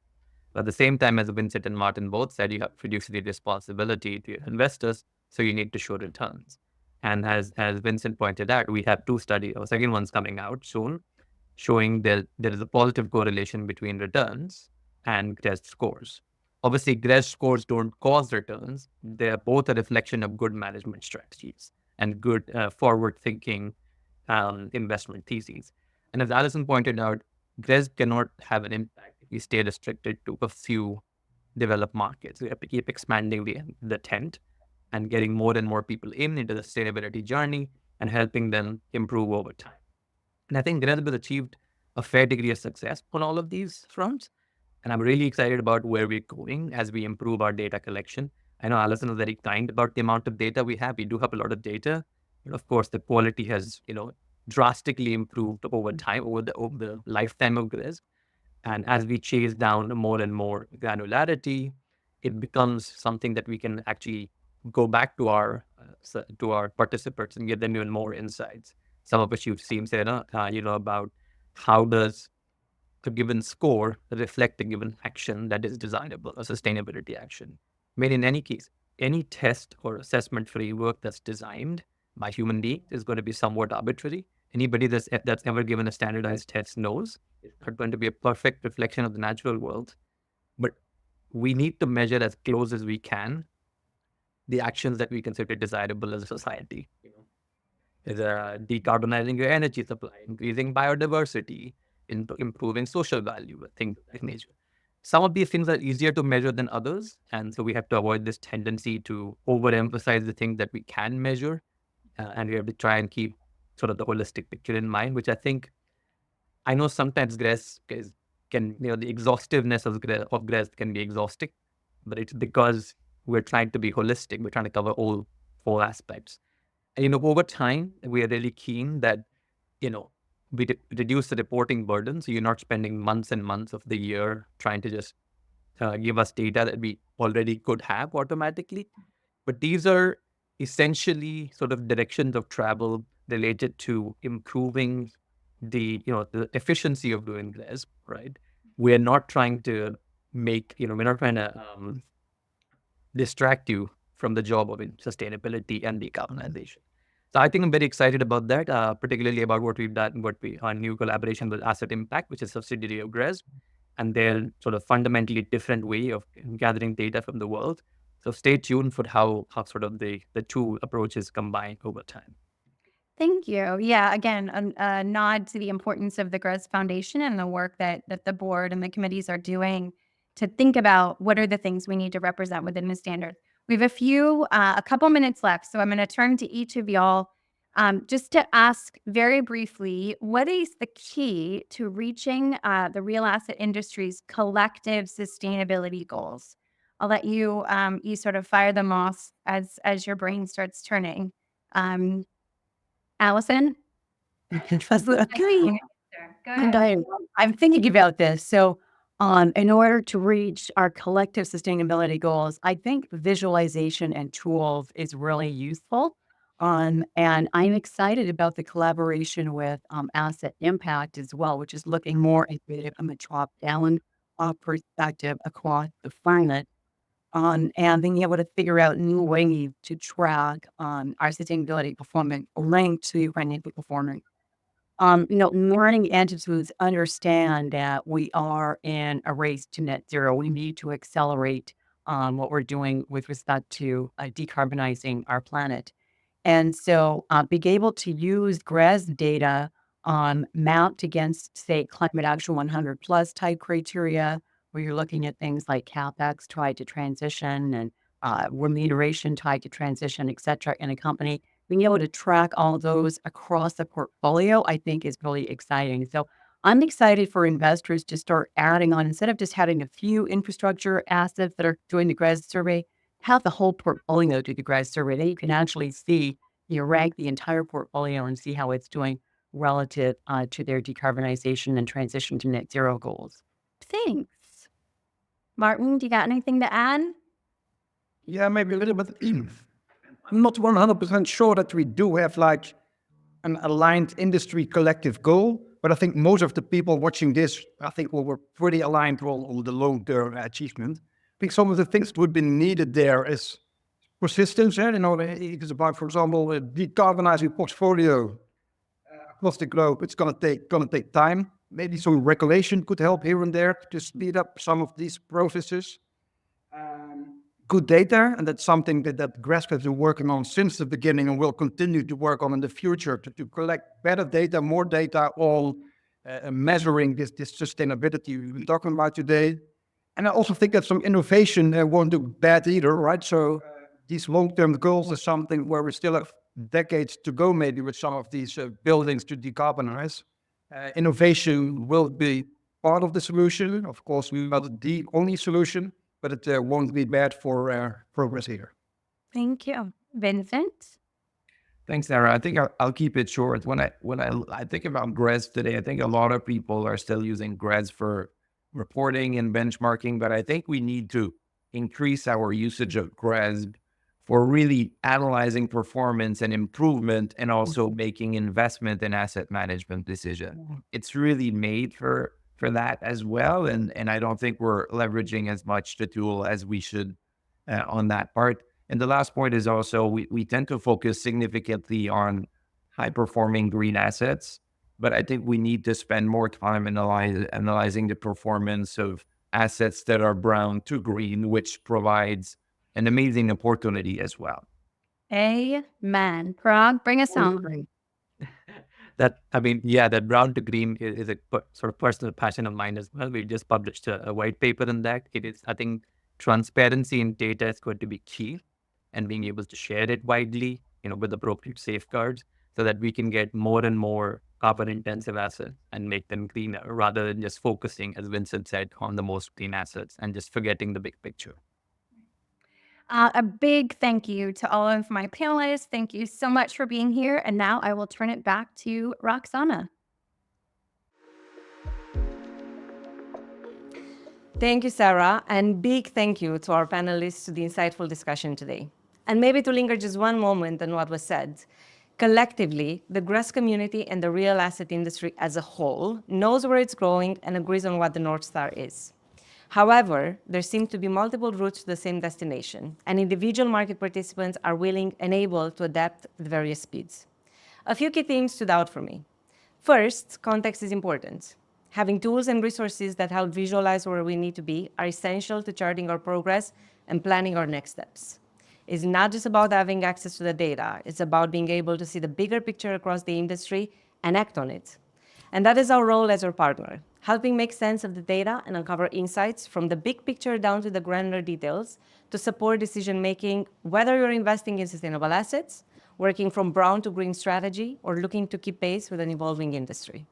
But at the same time, as Vincent and Martin both said, you have fiduciary responsibility to your investors, so you need to show returns. And as Vincent pointed out, we have two studies, or second one's coming out soon, showing that there is a positive correlation between returns and GRESB scores. Obviously, GRESB scores don't cause returns. They are both a reflection of good management strategies and good forward-thinking investment theses. And as Allison pointed out, GRESB cannot have an impact if we stay restricted to a few developed markets. We have to keep expanding the tent and getting more and more people into the sustainability journey and helping them improve over time. And I think GRESB has achieved a fair degree of success on all of these fronts. And I'm really excited about where we're going as we improve our data collection. I know Allison is very kind about the amount of data we have. We do have a lot of data. But of course, the quality has, drastically improved over time, over the lifetime of GRESB. And as we chase down more and more granularity, it becomes something that we can actually go back to our participants and give them even more insights. Some of which you've seen, about how does a given score reflect a given action that is desirable, a sustainability action. I mean, in any case, any test or assessment framework that's designed by human beings is going to be somewhat arbitrary. Anybody that's ever given a standardized test knows it's not going to be a perfect reflection of the natural world. But we need to measure as close as we can the actions that we consider desirable as a society. Decarbonizing your energy supply, increasing biodiversity, improving social value, things of that nature. Some of these things are easier to measure than others. And so we have to avoid this tendency to overemphasize the things that we can measure. And we have to try and keep sort of the holistic picture in mind, which I know sometimes GRESB can, the exhaustiveness of GRESB can be exhausting, but it's because we're trying to be holistic. We're trying to cover all four aspects. And, over time, we are really keen that we reduce the reporting burden. So you're not spending months and months of the year trying to just give us data that we already could have automatically. But these are essentially sort of directions of travel related to improving the efficiency of doing GRESB, right? We're not trying to we're not trying to distract you from the job of sustainability and decarbonization. So I think I'm very excited about that, particularly about what we've done, our new collaboration with Asset Impact, which is a subsidiary of GRESB, and their sort of fundamentally different way of gathering data from the world. So stay tuned for how sort of the two approaches combine over time. Thank you. Yeah, again, a nod to the importance of the GRESB Foundation and the work that the board and the committees are doing to think about what are the things we need to represent within the standard. We have a couple minutes left, so I'm going to turn to each of y'all just to ask very briefly, what is the key to reaching the real asset industry's collective sustainability goals? I'll let you you sort of fire them off as your brain starts turning. Allison? Okay. I'm thinking about this. So, in order to reach our collective sustainability goals, I think visualization and tools is really useful. And I'm excited about the collaboration with Asset Impact as well, which is looking more at it from a top-down perspective across the planet. And being able to figure out new ways to track our sustainability performance linked to financial performance. Learning entities understand that we are in a race to net zero. We need to accelerate what we're doing with respect to decarbonizing our planet. And so being able to use GRESB data mapped against, say, Climate Action 100 plus type criteria, where you're looking at things like CapEx tied to transition and remuneration tied to transition, et cetera, in a company. Being able to track all of those across the portfolio, I think, is really exciting. So I'm excited for investors to start adding on, instead of just having a few infrastructure assets that are doing the GRESB survey, have the whole portfolio do the GRESB survey. Then you can actually see, rank the entire portfolio and see how it's doing relative to their decarbonization and transition to net zero goals. Thanks. Martin, do you got anything to add? Yeah, maybe a little bit. I'm not 100% sure that we do have like an aligned industry collective goal, but I think most of the people watching this, I think we're pretty aligned on the long-term achievement. I think some of the things that would be needed there is persistence. It's about, for example, decarbonizing portfolio across the globe. It's gonna take time. Maybe some regulation could help here and there to speed up some of these processes. Good data, and that's something that GRESB has been working on since the beginning and will continue to work on in the future to collect better data, more data on measuring this sustainability we've been talking about today. And I also think that some innovation won't do bad either, right? So these long-term goals are something where we still have decades to go maybe with some of these buildings to decarbonize. Innovation will be part of the solution. Of course, we're not the only solution, but it won't be bad for progress here. Thank you. Vincent? Thanks, Sarah. I think I'll keep it short. When I think about GRESB today, I think a lot of people are still using GRESB for reporting and benchmarking, but I think we need to increase our usage of GRESB for really analyzing performance and improvement, and also making investment and asset management decisions. It's really made for that as well, and I don't think we're leveraging as much the tool as we should on that part. And the last point is also we tend to focus significantly on high-performing green assets, but I think we need to spend more time analyzing the performance of assets that are brown to green, which provides an amazing opportunity as well. Amen. Parag, bring us home. That brown to green is a sort of personal passion of mine as well. We just published a white paper on that. I think transparency in data is going to be key, and being able to share it widely, with appropriate safeguards, so that we can get more and more carbon intensive assets and make them cleaner, rather than just focusing, as Vincent said, on the most clean assets and just forgetting the big picture. A big thank you to all of my panelists. Thank you so much for being here. And now I will turn it back to Roxana. Thank you, Sarah, and big thank you to our panelists to the insightful discussion today. And maybe to linger just one moment on what was said, collectively, the GRESB community and the real asset industry as a whole knows where it's growing and agrees on what the North Star is. However, there seem to be multiple routes to the same destination, and individual market participants are willing and able to adapt at various speeds. A few key themes stood out for me. First, context is important. Having tools and resources that help visualize where we need to be are essential to charting our progress and planning our next steps. It's not just about having access to the data, it's about being able to see the bigger picture across the industry and act on it. And that is our role as our partner, helping make sense of the data and uncover insights from the big picture down to the granular details to support decision-making, whether you're investing in sustainable assets, working from brown to green strategy, or looking to keep pace with an evolving industry.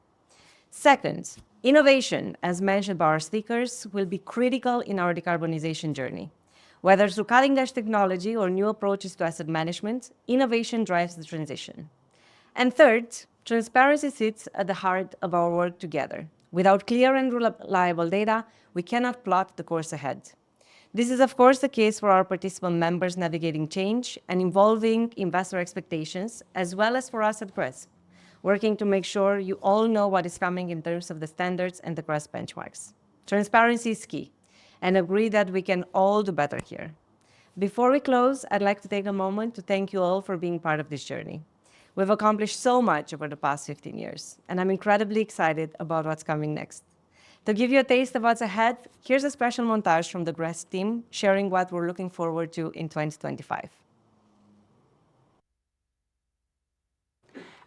Second, innovation, as mentioned by our speakers, will be critical in our decarbonization journey. Whether through cutting-edge technology or new approaches to asset management, innovation drives the transition. And third, transparency sits at the heart of our work together. Without clear and reliable data, we cannot plot the course ahead. This is, of course, the case for our participant members navigating change and involving investor expectations, as well as for us at GRESB, working to make sure you all know what is coming in terms of the standards and the GRESB benchmarks. Transparency is key, and agree that we can all do better here. Before we close, I'd like to take a moment to thank you all for being part of this journey. We've accomplished so much over the past 15 years, and I'm incredibly excited about what's coming next. To give you a taste of what's ahead, here's a special montage from the GRESB team sharing what we're looking forward to in 2025.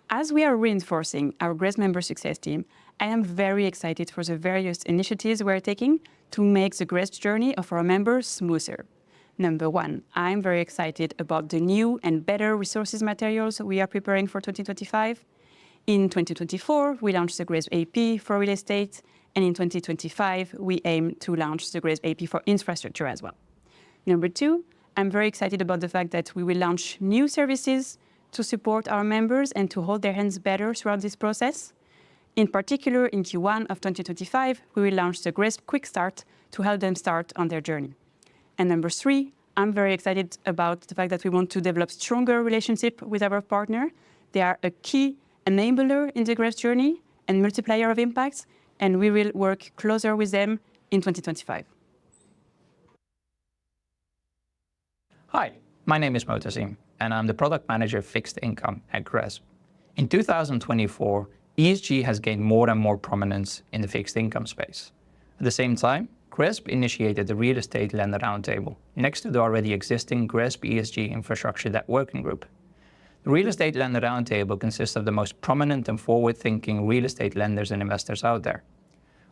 As we are reinforcing our GRESB member success team, I am very excited for the various initiatives we're taking to make the GRESB journey of our members smoother. Number one, I'm very excited about the new and better resources materials we are preparing for 2025. In 2024, we launched the GRESB AP for real estate, and in 2025, we aim to launch the GRESB AP for infrastructure as well. Number two, I'm very excited about the fact that we will launch new services to support our members and to hold their hands better throughout this process. In particular, in Q1 of 2025, we will launch the GRESB Quick Start to help them start on their journey. And number three, I'm very excited about the fact that we want to develop stronger relationship with our partner. They are a key enabler in the GRESB journey and multiplier of impacts, and we will work closer with them in 2025. Hi, my name is Motazim, and I'm the product manager of fixed income at GRESB. In 2024, ESG has gained more and more prominence in the fixed income space. At the same time, GRESB initiated the Real Estate Lender Roundtable next to the already existing GRESB ESG Infrastructure Debt Working Group. The Real Estate Lender Roundtable consists of the most prominent and forward-thinking real estate lenders and investors out there.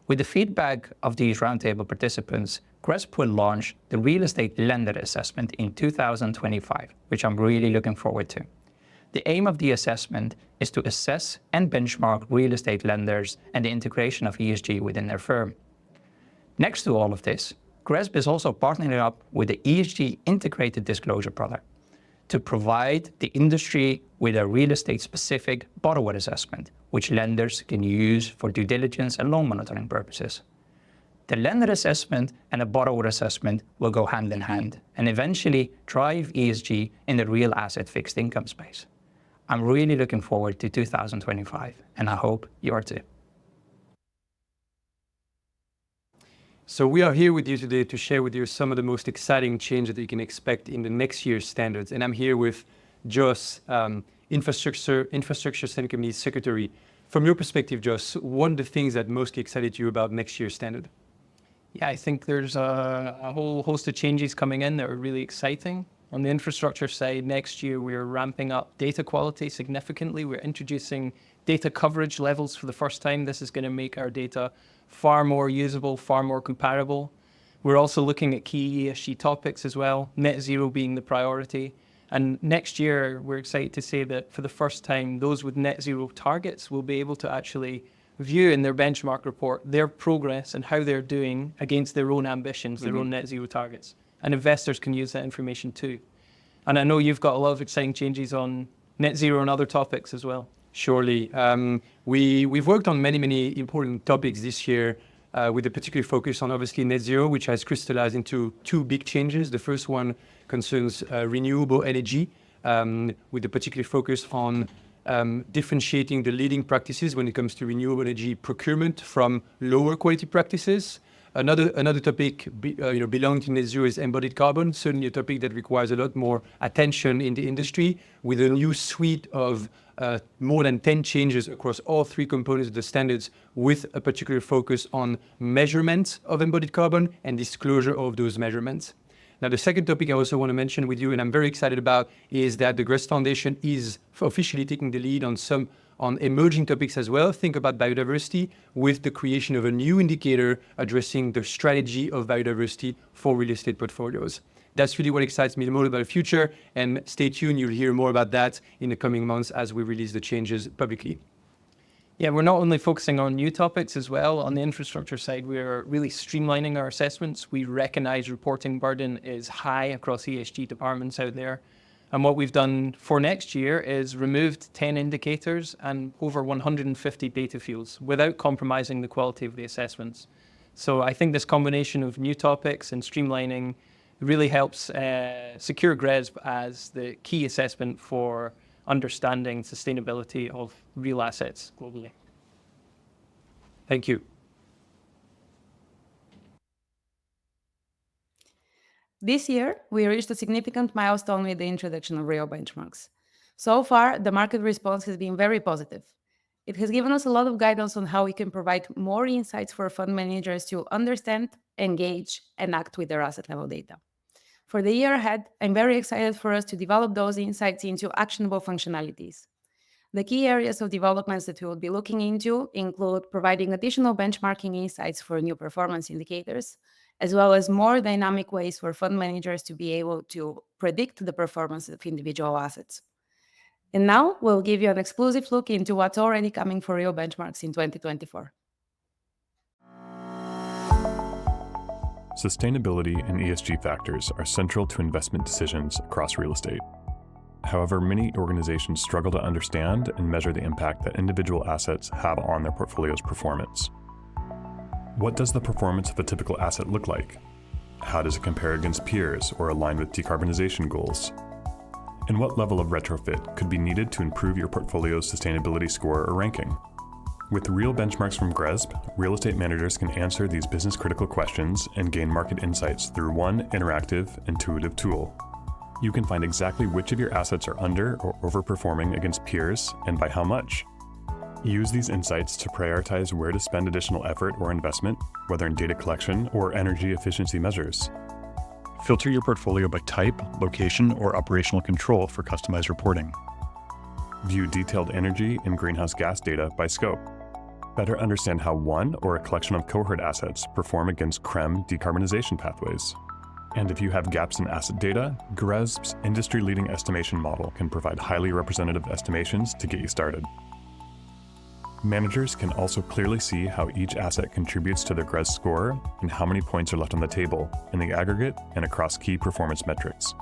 With the feedback of these roundtable participants, GRESB will launch the Real Estate Lender Assessment in 2025, which I'm really looking forward to. The aim of the assessment is to assess and benchmark real estate lenders and the integration of ESG within their firm. Next to all of this, GRESB is also partnering up with the ESG Integrated Disclosure product to provide the industry with a real estate-specific borrower assessment, which lenders can use for due diligence and loan monitoring purposes. The lender assessment and a borrower assessment will go hand in hand and eventually drive ESG in the real asset fixed income space. I'm really looking forward to 2025, and I hope you are too. So we are here with you today to share with you some of the most exciting changes that you can expect in the next year's standards. And I'm here with Joss, Infrastructure Standing Committee Secretary. From your perspective, Joss, what are the things that mostly excited you about next year's standard? Yeah, I think there's a whole host of changes coming in that are really exciting. On the infrastructure side, next year we're ramping up data quality significantly. We're introducing data coverage levels for the first time. This is going to make our data far more usable, far more comparable. We're also looking at key ESG topics as well, net zero being the priority. And next year, we're excited to say that for the first time, those with net zero targets will be able to actually view in their benchmark report their progress and how they're doing against their own ambitions, their own net zero targets. and investors can use that information too. And I know you've got a lot of exciting changes on net zero and other topics as well. Surely. We've worked on many important topics this year with a particular focus on obviously net zero, which has crystallized into two big changes. The first one concerns renewable energy, with a particular focus on differentiating the leading practices when it comes to renewable energy procurement from lower quality practices. Another topic belonging to net zero is embodied carbon, certainly a topic that requires a lot more attention in the industry, with a new suite of more than 10 changes across all three components of the standards, with a particular focus on measurement of embodied carbon and disclosure of those measurements. Now, the second topic I also want to mention with you, and I'm very excited about, is that the GRESB Foundation is officially taking the lead on emerging topics as well. Think about biodiversity, with the creation of a new indicator addressing the strategy of biodiversity for real estate portfolios. That's really what excites me the most about the future, and stay tuned, you'll hear more about that in the coming months as we release the changes publicly. Yeah, we're not only focusing on new topics as well. On the infrastructure side, we're really streamlining our assessments. We recognize reporting burden is high across ESG departments out there. And what we've done for next year is removed 10 indicators and over 150 data fields without compromising the quality of the assessments. So I think this combination of new topics and streamlining really helps secure GRESB as the key assessment for understanding sustainability of real assets globally. Thank you. This year, we reached a significant milestone with the introduction of real benchmarks. So far, the market response has been very positive. It has given us a lot of guidance on how we can provide more insights for fund managers to understand, engage, and act with their asset level data. For the year ahead, I'm very excited for us to develop those insights into actionable functionalities. The key areas of developments that we will be looking into include providing additional benchmarking insights for new performance indicators, as well as more dynamic ways for fund managers to be able to predict the performance of individual assets. And now we'll give you an exclusive look into what's already coming for real benchmarks in 2024. Sustainability and ESG factors are central to investment decisions across real estate. However, many organizations struggle to understand and measure the impact that individual assets have on their portfolio's performance. What does the performance of a typical asset look like? How does it compare against peers or align with decarbonization goals? And what level of retrofit could be needed to improve your portfolio's sustainability score or ranking? With real benchmarks from GRESB, real estate managers can answer these business-critical questions and gain market insights through one interactive, intuitive tool. You can find exactly which of your assets are under or overperforming against peers and by how much. Use these insights to prioritize where to spend additional effort or investment, whether in data collection or energy efficiency measures. Filter your portfolio by type, location, or operational control for customized reporting. View detailed energy and greenhouse gas data by scope. Better understand how one or a collection of cohort assets perform against CREM decarbonization pathways. And if you have gaps in asset data, GRESB's industry-leading estimation model can provide highly representative estimations to get you started. Managers can also clearly see how each asset contributes to their GRESB score and how many points are left on the table in the aggregate and across key performance metrics.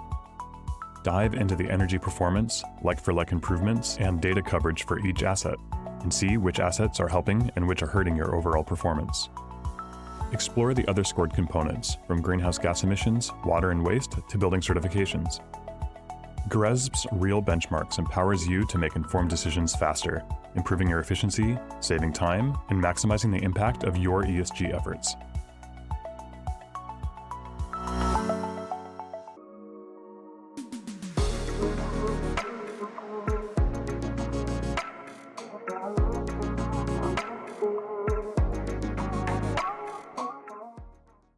Dive into the energy performance, like-for-like improvements, and data coverage for each asset, and see which assets are helping and which are hurting your overall performance. Explore the other scored components, from greenhouse gas emissions, water and waste, to building certifications. GRESB's Real Benchmarks empowers you to make informed decisions faster, improving your efficiency, saving time, and maximizing the impact of your ESG efforts.